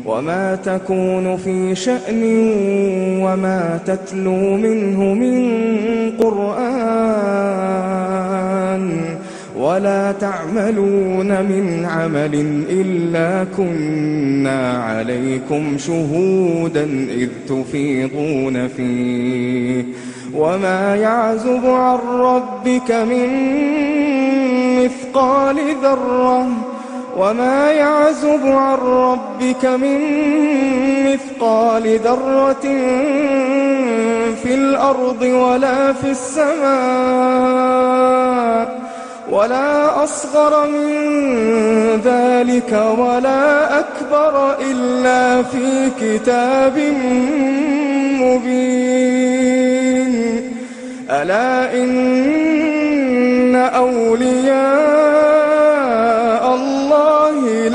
وما تكون في شأن وما تتلو منه من قرآن ولا تعملون من عمل إلا كنا عليكم شهودا إذ تفيضون فيه وما يعزب عن ربك من مثقال ذرة في الأرض ولا في السماء ولا أصغر من ذلك ولا أكبر إلا في كتاب مبين ألا إن أولياء الله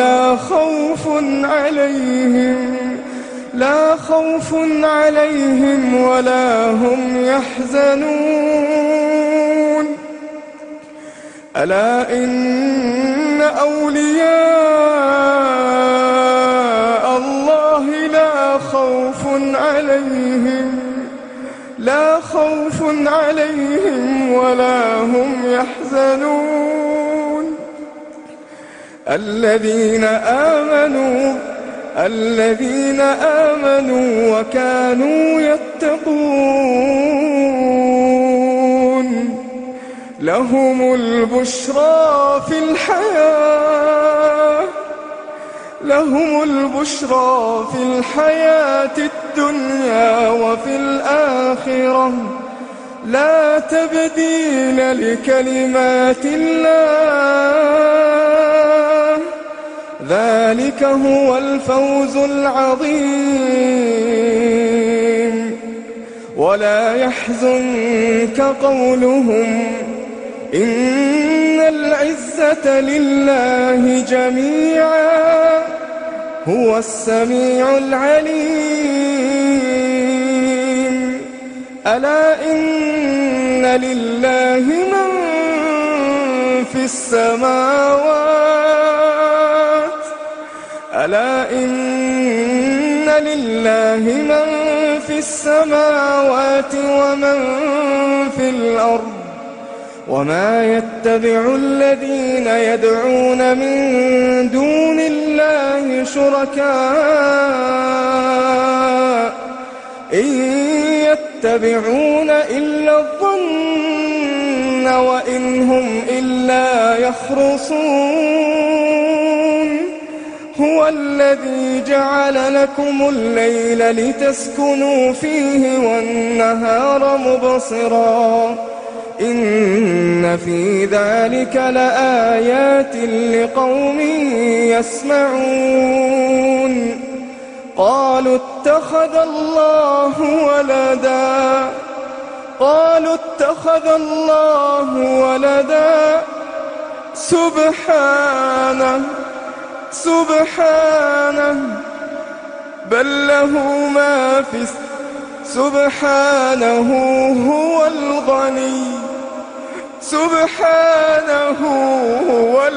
لا خوف عليهم ولا هم يحزنون ألا إن أولياء الله لا خوف عليهم ولا هم يحزنون الذين آمنوا وكانوا يتقون لهم البشرى في الحياة الدنيا وفي الآخرة لا تبديل لكلمات الله ذلك هو الفوز العظيم ولا يحزنك قولهم إن العزة لله جميعا هو السميع العليم ألا إن لله من في السماوات ومن في الأرض وما يتبع الذين يدعون من دون الله شركاء إن يتبعون إلا الظن وإن هم إلا يخرصون هو الذي جعل لكم الليل لتسكنوا فيه والنهار مبصرا إن في ذلك لآيات لقوم يسمعون قالوا اتخذ الله ولدا سبحانه بل له ما في سبحانه هو الغني سبحانه هو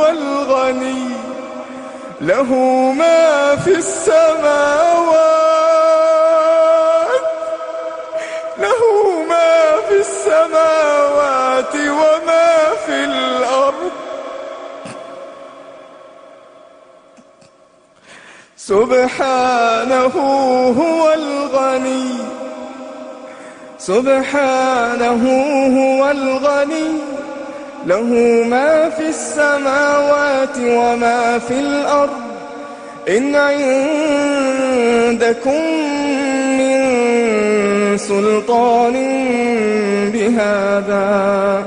الغني له ما في السماوات وما في الأرض سبحانه هو الغني له ما في السماوات وما في الأرض إن عندكم من سلطان بهذا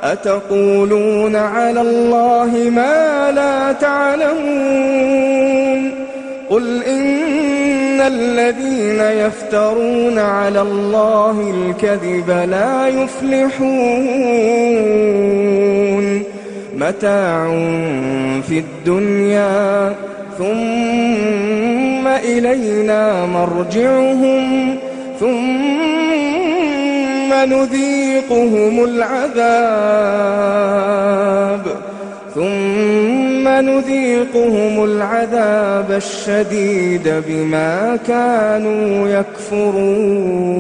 أتقولون على الله ما لا تعلمون قل إن الذين يفترون على الله الكذب لا يفلحون متاع في الدنيا ثم إلينا مرجعهم ثم نذيقهم العذاب الشديد بما كانوا يكفرون.